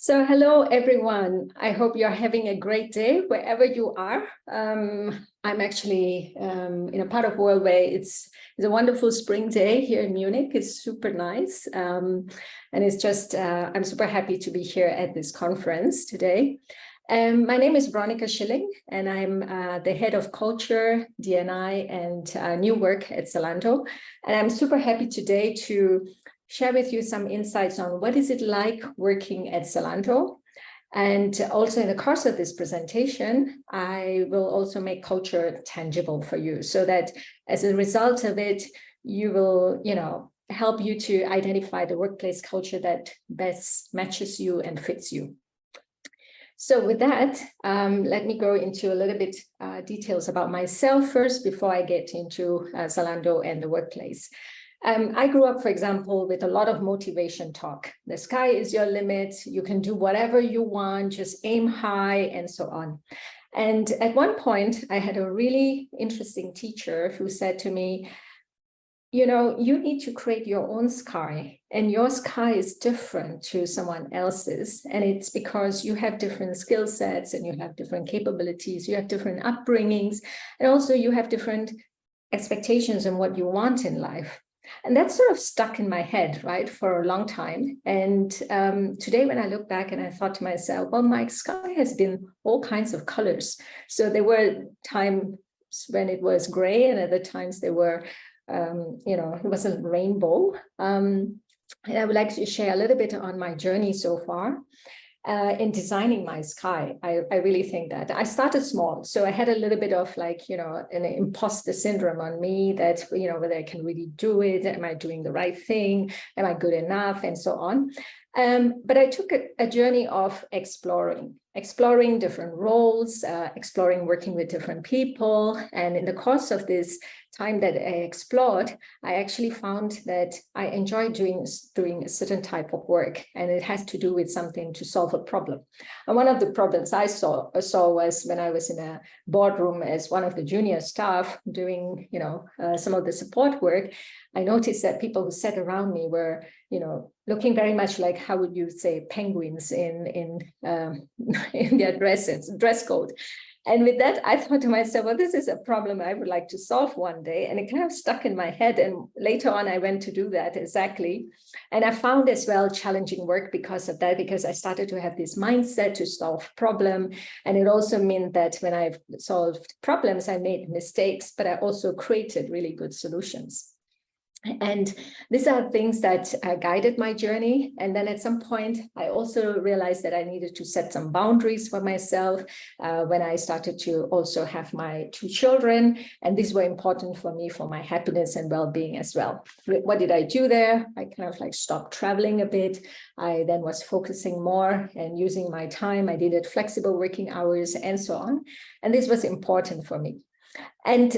Hello everyone. I hope you're having a great day wherever you are. I'm actually in a part of the world where it's a wonderful spring day here in Munich. It's super nice. And it's just, I'm super happy to be here at this conference today. My name is Veronica Schilling, and I'm the head of culture, D&I, and new work at Zalando. And I'm super happy today to share with you some insights on what is it like working at Zalando. And also in the course of this presentation, I will also make culture tangible for you so that as a result of it, you will, help you to identify the workplace culture that best matches you and fits you. So with that, let me go into a little bit details about myself first before I get into Zalando and the workplace. I grew up, for example, with a lot of motivation talk. The sky is your limit. You can do whatever you want, just aim high and so on. And at one point, I had a really interesting teacher who said to me, you need to create your own sky, and your sky is different to someone else's. And it's because you have different skill sets and you have different capabilities, you have different upbringings, and also you have different expectations on what you want in life. And that sort of stuck in my head, right, for a long time. And today when I look back and I thought to myself, well, my sky has been all kinds of colors. So there were times when it was gray, and other times there were, it was a rainbow. And I would like to share a little bit on my journey so far. In designing my sky. I really think that I started small. So I had a little bit of an imposter syndrome on me that, whether I can really do it, am I doing the right thing? Am I good enough? And so on. But I took a journey of exploring different roles, exploring working with different people. And in the course of this time that I explored, I actually found that I enjoy doing a certain type of work, and it has to do with something to solve a problem. And one of the problems I saw was when I was in a boardroom as one of the junior staff doing, some of the support work. I noticed that people who sat around me were, looking very much like, how would you say, penguins in their dress code. And with that, I thought to myself, well, this is a problem I would like to solve one day. And it kind of stuck in my head. And later on, I went to do that exactly. And I found as well challenging work because of that, because I started to have this mindset to solve problem. And it also meant that when I solved problems, I made mistakes, but I also created really good solutions. And these are things that guided my journey. And then at some point, I also realized that I needed to set some boundaries for myself when I started to also have my two children. And these were important for me, for my happiness and well-being as well. What did I do there? I kind of stopped traveling a bit. I then was focusing more and using my time. I did it flexible working hours and so on. And this was important for me. And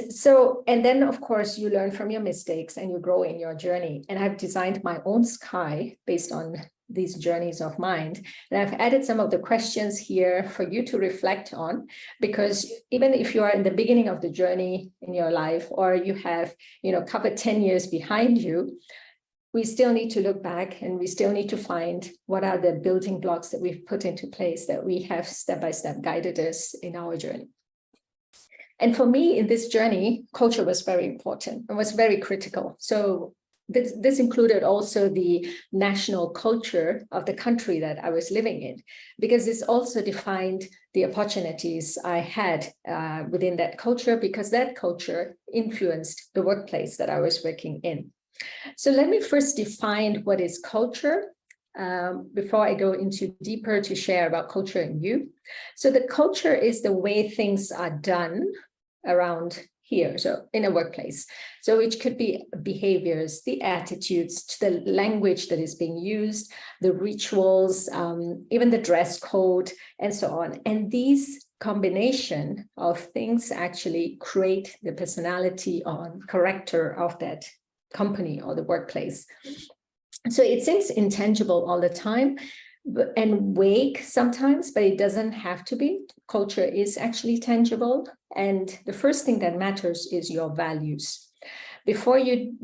then, of course, you learn from your mistakes and you grow in your journey. And I've designed my own sky based on these journeys of mine. And I've added some of the questions here for you to reflect on, because even if you are in the beginning of the journey in your life, or you have, covered 10 years behind you, we still need to look back and we still need to find what are the building blocks that we've put into place that we have step by step guided us in our journey. And for me, in this journey, culture was very important and was very critical. So this included also the national culture of the country that I was living in, because this also defined the opportunities I had within that culture, because that culture influenced the workplace that I was working in. So let me first define what is culture. Before I go into deeper to share about culture and you. So the culture is the way things are done around here, so in a workplace. So it could be behaviors, the attitudes, the language that is being used, the rituals, even the dress code, and so on. And these combination of things actually create the personality or character of that company or the workplace. So it seems intangible all the time, and vague sometimes, but it doesn't have to be. Culture is actually tangible. And the first thing that matters is your values. Before you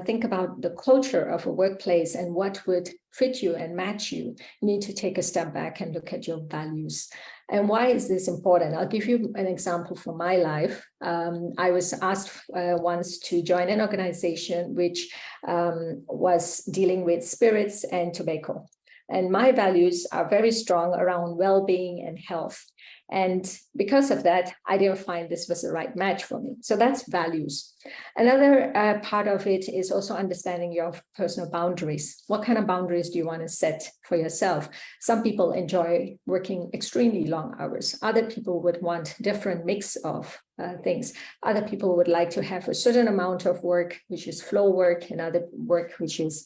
think about the culture of a workplace and what would fit you and match you, you need to take a step back and look at your values. And why is this important? I'll give you an example from my life. I was asked once to join an organization which was dealing with spirits and tobacco. And my values are very strong around well-being and health. And because of that, I didn't find this was the right match for me. So that's values. Another part of it is also understanding your personal boundaries. What kind of boundaries do you want to set for yourself? Some people enjoy working extremely long hours. Other people would want different mix of things. Other people would like to have a certain amount of work, which is flow work, and other work which is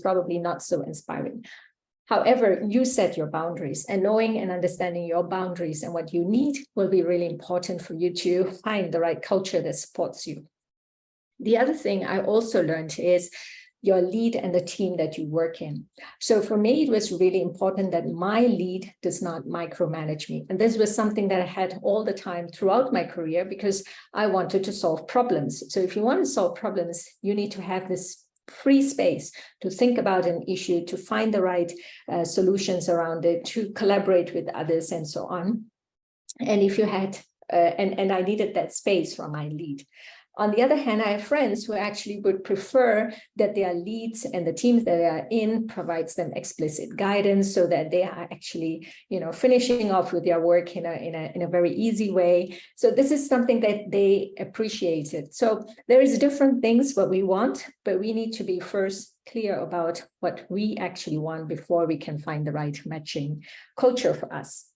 probably not so inspiring. However, you set your boundaries, and knowing and understanding your boundaries and what you need will be really important for you to find the right culture that supports you. The other thing I also learned is your lead and the team that you work in. So for me, it was really important that my lead does not micromanage me. And this was something that I had all the time throughout my career because I wanted to solve problems. So if you want to solve problems, you need to have this free space to think about an issue, to find the right solutions around it, to collaborate with others and so on. And if you had, and I needed that space from my lead. On the other hand, I have friends who actually would prefer that their leads and the teams that they are in provides them explicit guidance so that they are actually, finishing off with their work in a very easy way. So this is something that they appreciated. So there is different things what we want, but we need to be first clear about what we actually want before we can find the right matching culture for us.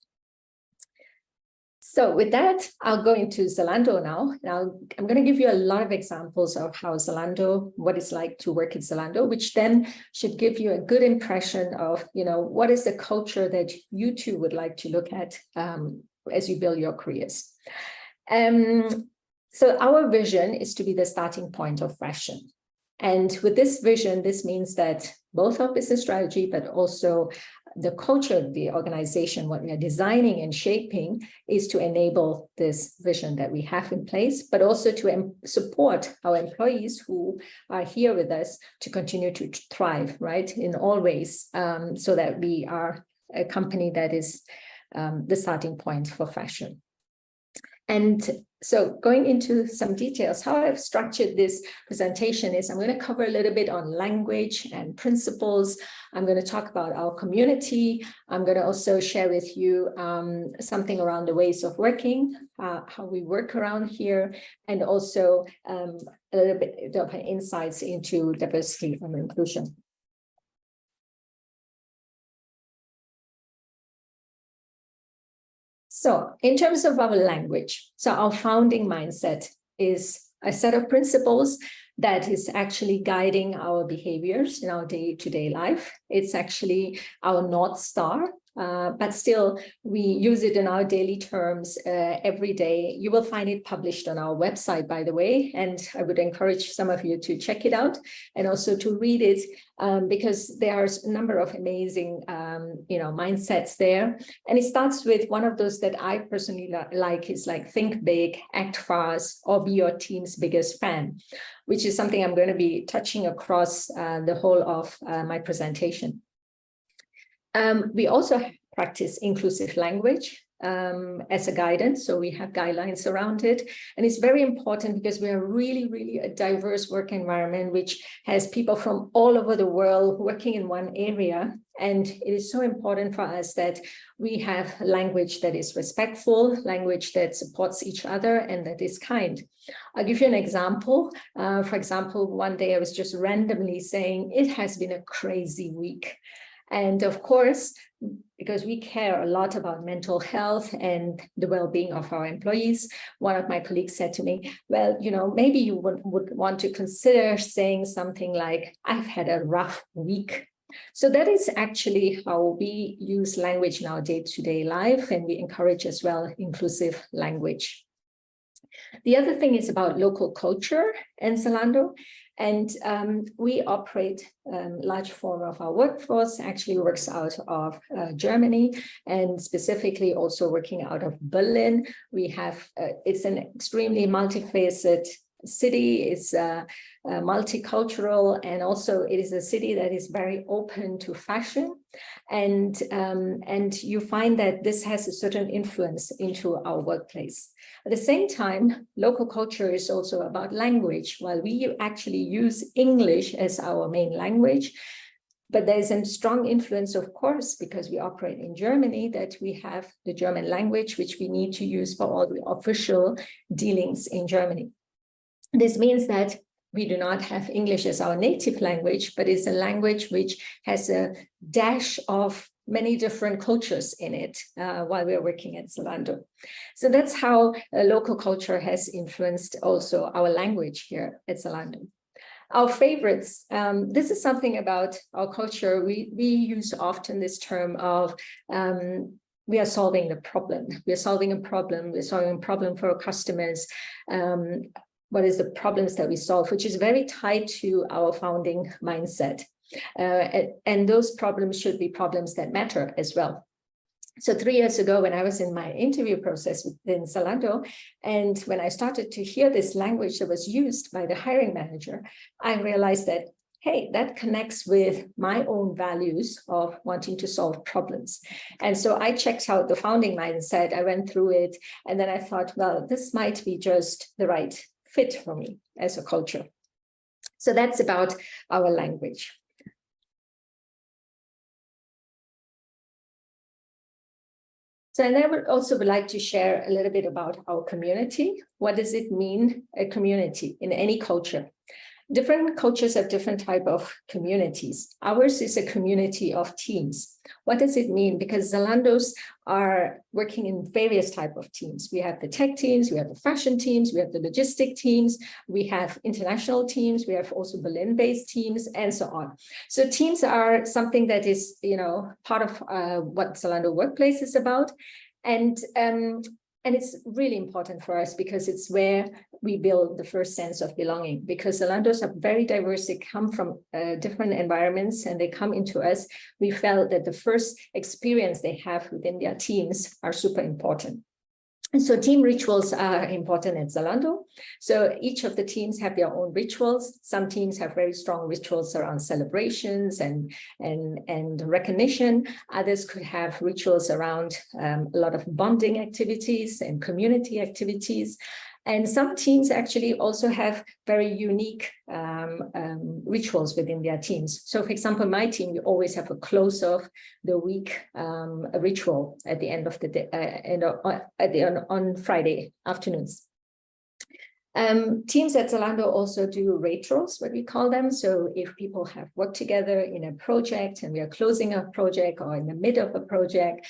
So with that, I'll go into Zalando now. Now, I'm going to give you a lot of examples of how Zalando, what it's like to work at Zalando, which then should give you a good impression of, what is the culture that you too would like to look at as you build your careers. So our vision is to be the starting point of fashion. And with this vision, this means that both our business strategy, but also the culture of the organization, what we are designing and shaping, is to enable this vision that we have in place, but also to support our employees who are here with us to continue to thrive, right, in all ways, so that we are a company that is the starting point for fashion. And so going into some details, how I've structured this presentation is I'm going to cover a little bit on language and principles. I'm going to talk about our community. I'm going to also share with you something around the ways of working, how we work around here, and also a little bit of insights into diversity and inclusion. So in terms of our language, so our founding mindset is a set of principles that is actually guiding our behaviors in our day-to-day life. It's actually our North Star, but still we use it in our daily terms every day. You will find it published on our website, by the way, and I would encourage some of you to check it out and also to read it because there's a number of amazing, mindsets there. And it starts with one of those that I personally like is like think big, act fast, or be your team's biggest fan, which is something I'm going to be touching across the whole of my presentation. We also practice inclusive language as a guidance. So we have guidelines around it. And it's very important because we are really a diverse work environment, which has people from all over the world working in one area. And it is so important for us that we have language that is respectful, language that supports each other, and that is kind. I'll give you an example. For example, one day I was just randomly saying, it has been a crazy week. And of course, because we care a lot about mental health and the well-being of our employees, one of my colleagues said to me, well, maybe you would want to consider saying something like, I've had a rough week. So that is actually how we use language in our day-to-day life, and we encourage as well inclusive language. The other thing is about local culture in Zalando. And we operate large form of our workforce actually works out of Germany, and specifically also working out of Berlin. We have, it's an extremely multifaceted city. It's multicultural, and also it is a city that is very open to fashion, and you find that this has a certain influence into our workplace. At the same time, local culture is also about language. While we actually use English as our main language, but there's a strong influence, of course, because we operate in Germany, that we have the German language, which we need to use for all the official dealings in Germany. This means that we do not have English as our native language, but it's a language which has a dash of many different cultures in it while we're working at Zalando. So that's how local culture has influenced also our language here at Zalando. Our favorites, this is something about our culture. We use often this term of we are solving the problem. We are solving a problem. We're solving a problem for our customers. What is the problems that we solve, which is very tied to our founding mindset. And those problems should be problems that matter as well. So 3 years ago, when I was in my interview process within Zalando, and when I started to hear this language that was used by the hiring manager, I realized that, hey, that connects with my own values of wanting to solve problems. And so I checked out the founding mindset, I went through it, and then I thought, well, this might be just the right fit for me as a culture. So that's about our language. So, and I would also like to share a little bit about our community. What does it mean, a community in any culture? Different cultures have different type of communities. Ours is a community of teams. What does it mean? Because Zalandos are working in various type of teams. We have the tech teams, we have the fashion teams, we have the logistic teams, we have international teams, we have also Berlin-based teams, and so on. So teams are something that is, you know, part of what Zalando Workplace is about. And it's really important for us because it's where we build the first sense of belonging, because Zalandos are very diverse. They come from different environments and they come into us. We felt that the first experience they have within their teams are super important. And so team rituals are important at Zalando. So each of the teams have their own rituals. Some teams have very strong rituals around celebrations and recognition. Others could have rituals around a lot of bonding activities and community activities. And some teams actually also have very unique rituals within their teams. So, for example, my team, we always have a close of the week a ritual at the end of the day, on Friday afternoons. Teams at Zalando also do retros, what we call them. So if people have worked together in a project and we are closing a project or in the middle of a project,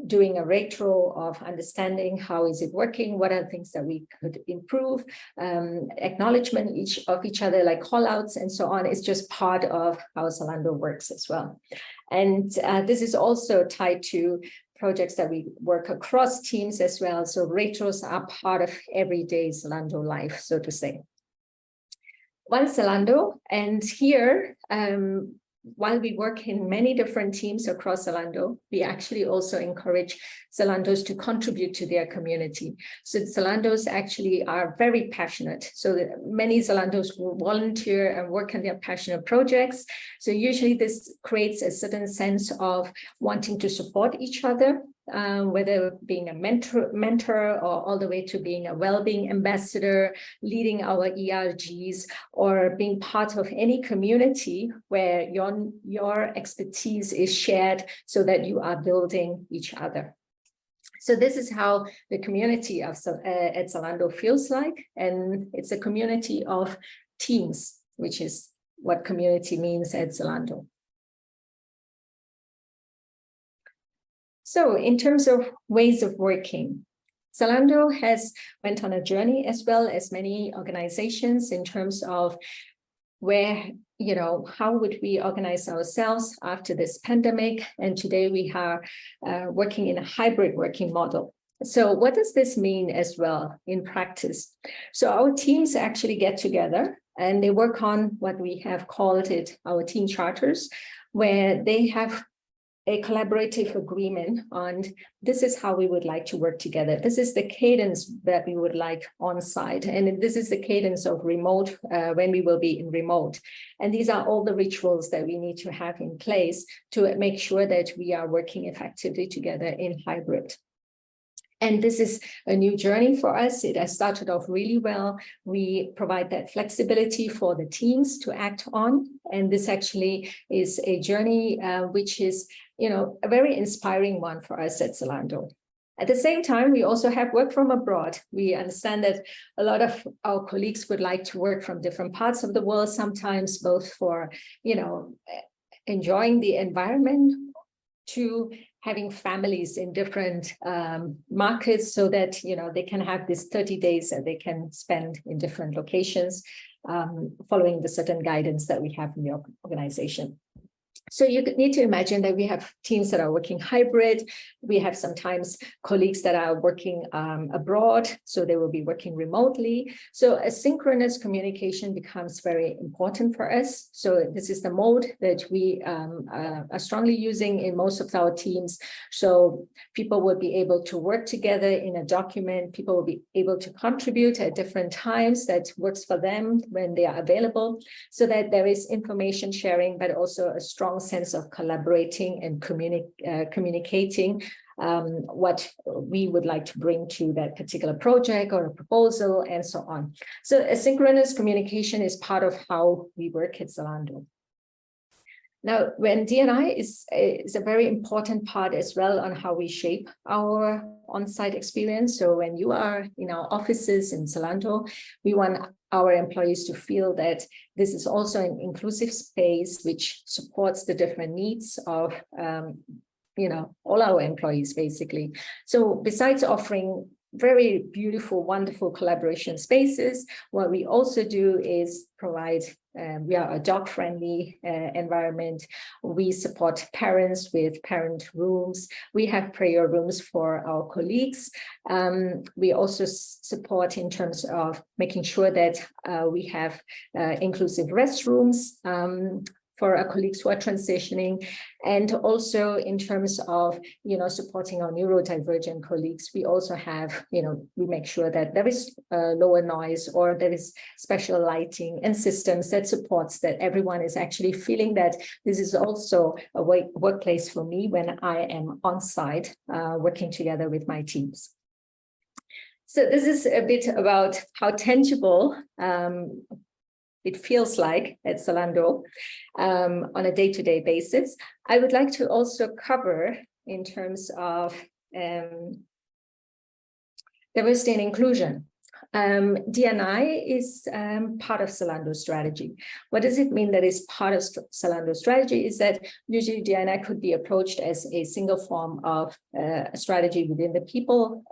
doing a retro of understanding how is it working, what are the things that we could improve, acknowledgement of each other, like call outs and so on, is just part of how Zalando works as well. And this is also tied to projects that we work across teams as well. So retros are part of everyday Zalando life, so to say. One Zalando, and here, while we work in many different teams across Zalando, we actually also encourage Zalandos to contribute to their community. So Zalandos actually are very passionate. So many Zalandos will volunteer and work on their passionate projects. So usually this creates a certain sense of wanting to support each other, whether being a mentor or all the way to being a well-being ambassador, leading our ERGs, or being part of any community where your expertise is shared so that you are building each other. So this is how the community of at Zalando feels like, and it's a community of teams, which is what community means at Zalando. So in terms of ways of working, Zalando has went on a journey as well as many organizations in terms of where, you know, how would we organize ourselves after this pandemic? And today we are working in a hybrid working model. So what does this mean as well in practice? So our teams actually get together and they work on what we have called it our team charters, where they have a collaborative agreement on this is how we would like to work together. This is the cadence that we would like on site. And this is the cadence of remote when we will be in remote. And these are all the rituals that we need to have in place to make sure that we are working effectively together in hybrid. And this is a new journey for us. It has started off really well. We provide that flexibility for the teams to act on. And this actually is a journey which is, a very inspiring one for us at Zalando. At the same time, we also have work from abroad. We understand that a lot of our colleagues would like to work from different parts of the world, sometimes both for, enjoying the environment, to having families in different markets so that, they can have this 30 days that they can spend in different locations, following the certain guidance that we have in the organization. So you need to imagine that we have teams that are working hybrid. We have sometimes colleagues that are working abroad, so they will be working remotely. So asynchronous communication becomes very important for us. So this is the mode that we are strongly using in most of our teams. So people will be able to work together in a document. People will be able to contribute at different times that works for them when they are available, so that there is information sharing, but also a strong sense of collaborating and communicating what we would like to bring to that particular project or a proposal and so on. So asynchronous communication is part of how we work at Zalando. Now, when D&I is a very important part as well on how we shape our on-site experience. So when you are in our offices in Zalando, we want our employees to feel that this is also an inclusive space which supports the different needs of all our employees, basically. So besides offering very beautiful, wonderful collaboration spaces, what we also do is provide, we are a dog-friendly environment. We support parents with parent rooms. We have prayer rooms for our colleagues. We also support in terms of making sure that we have inclusive restrooms for our colleagues who are transitioning, and also in terms of, supporting our neurodivergent colleagues, we also have, we make sure that there is lower noise or there is special lighting and systems that supports that everyone is actually feeling that this is also a workplace for me when I am on site working together with my teams. So this is a bit about how tangible it feels like at Zalando on a day-to-day basis. I would like to also cover in terms of diversity and inclusion. D&I is part of Zalando's strategy. What does it mean that is part of Zalando's strategy? Is that usually D&I could be approached as a single form of a strategy within the people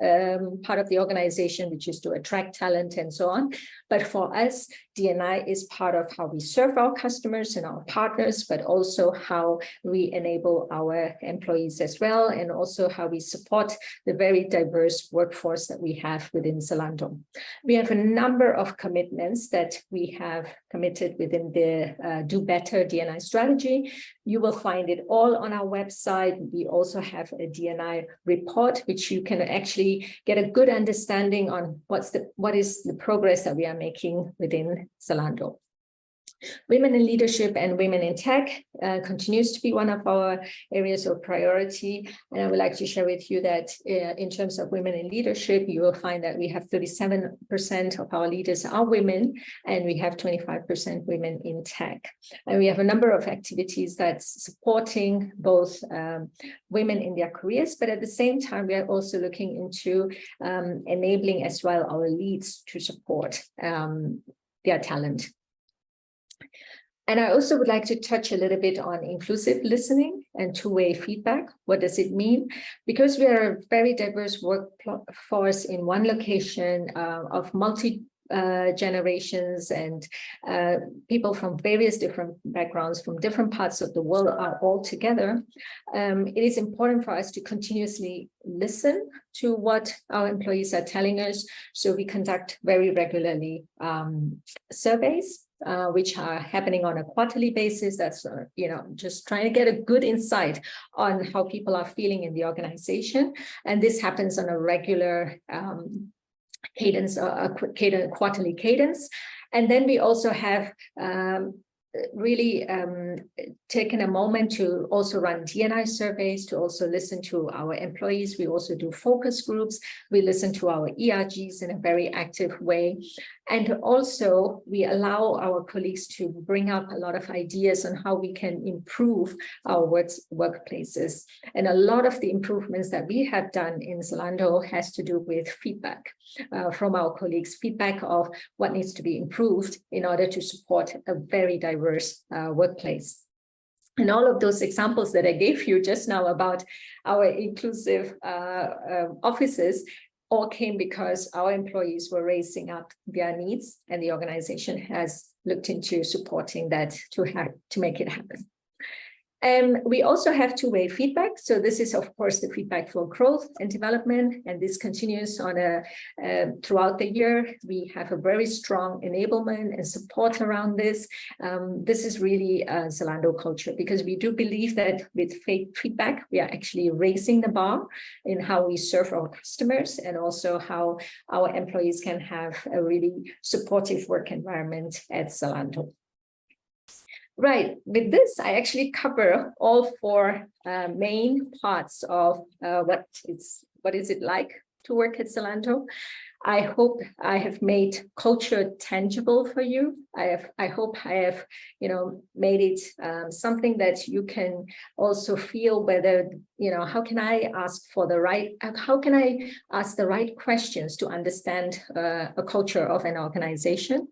part of the organization, which is to attract talent and so on. But for us, D&I is part of how we serve our customers and our partners, but also how we enable our employees as well, and also how we support the very diverse workforce that we have within Zalando. We have a number of commitments that we have committed within the Do Better D&I strategy. You will find it all on our website. We also have a D&I report, which you can actually get a good understanding on what is the progress that we are making within Zalando. Women in leadership and women in tech continues to be one of our areas of priority. And I would like to share with you that in terms of women in leadership, you will find that we have 37% of our leaders are women, and we have 25% women in tech. And we have a number of activities that's supporting both women in their careers, but at the same time, we are also looking into enabling as well our leads to support their talent. And I also would like to touch a little bit on inclusive listening and two-way feedback. What does it mean? Because we are a very diverse workforce in one location of generations and people from various different backgrounds from different parts of the world are all together, it is important for us to continuously listen to what our employees are telling us. So we conduct very regularly surveys, which are happening on a quarterly basis. That's, just trying to get a good insight on how people are feeling in the organization. And this happens on a regular cadence, quarterly cadence. And then we also have really taken a moment to also run D&I surveys, to also listen to our employees. We also do focus groups. We listen to our ERGs in a very active way. And also we allow our colleagues to bring up a lot of ideas on how we can improve our workplaces. And a lot of the improvements that we have done in Zalando has to do with feedback from our colleagues, feedback of what needs to be improved in order to support a very diverse workplace. And all of those examples that I gave you just now about our inclusive offices all came because our employees were raising up their needs, and the organization has looked into supporting that to make it happen. We also have two-way feedback. So this is, of course, the feedback for growth and development, and this continues on throughout the year. We have a very strong enablement and support around this. This is really a Zalando culture, because we do believe that with feedback, we are actually raising the bar in how we serve our customers, and also how our employees can have a really supportive work environment at Zalando. Right, with this, I actually cover all four main parts of what is it like to work at Zalando. I hope I have made culture tangible for you. I hope I have, made it something that you can also feel whether, how can I ask the right questions to understand a culture of an organization.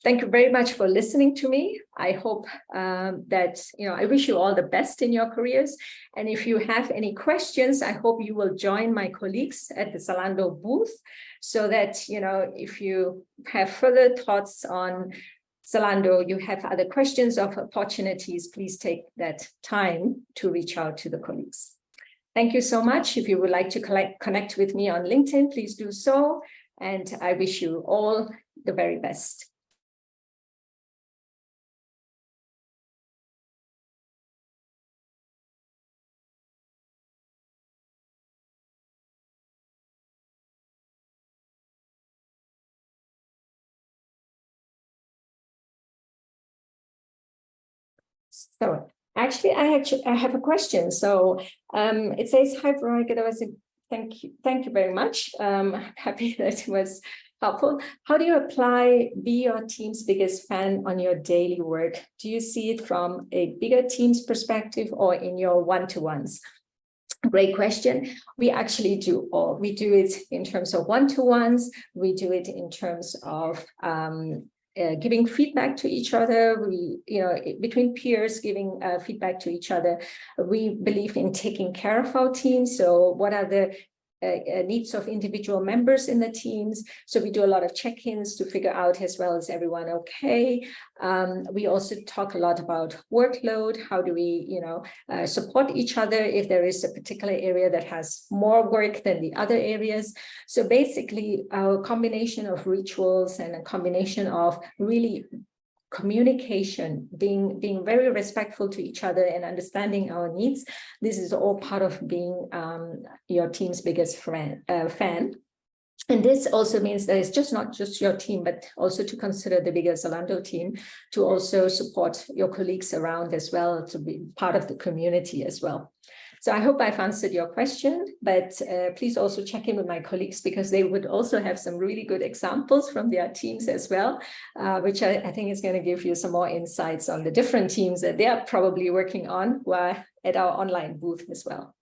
Thank you very much for listening to me. I hope that, I wish you all the best in your careers. And if you have any questions, I hope you will join my colleagues at the Zalando booth, so that, if you have further thoughts on Zalando, you have other questions or opportunities, please take that time to reach out to the colleagues. Thank you so much. If you would like to connect with me on LinkedIn, please do so. And I wish you all the very best. So actually, I have a question. So it says, "Hi, Veronica, thank you very much. Happy that it was helpful. How do you be your team's biggest fan on your daily work? Do you see it from a bigger team's perspective or in your one-to-ones?" Great question. We actually do all. We do it in terms of one-to-ones. We do it in terms of giving feedback to each other. We, between peers, giving feedback to each other. We believe in taking care of our team. So what are the needs of individual members in the teams? So we do a lot of check-ins to figure out, as well, is everyone okay? We also talk a lot about workload. How do we, support each other if there is a particular area that has more work than the other areas? So basically, a combination of rituals and a combination of really communication, being very respectful to each other and understanding our needs. This is all part of being your team's biggest fan. And this also means that it's just not just your team, but also to consider the bigger Zalando team, to also support your colleagues around as well, to be part of the community as well. So I hope I've answered your question, but please also check in with my colleagues, because they would also have some really good examples from their teams as well, which I think is going to give you some more insights on the different teams that they are probably working on, who are at our online booth as well.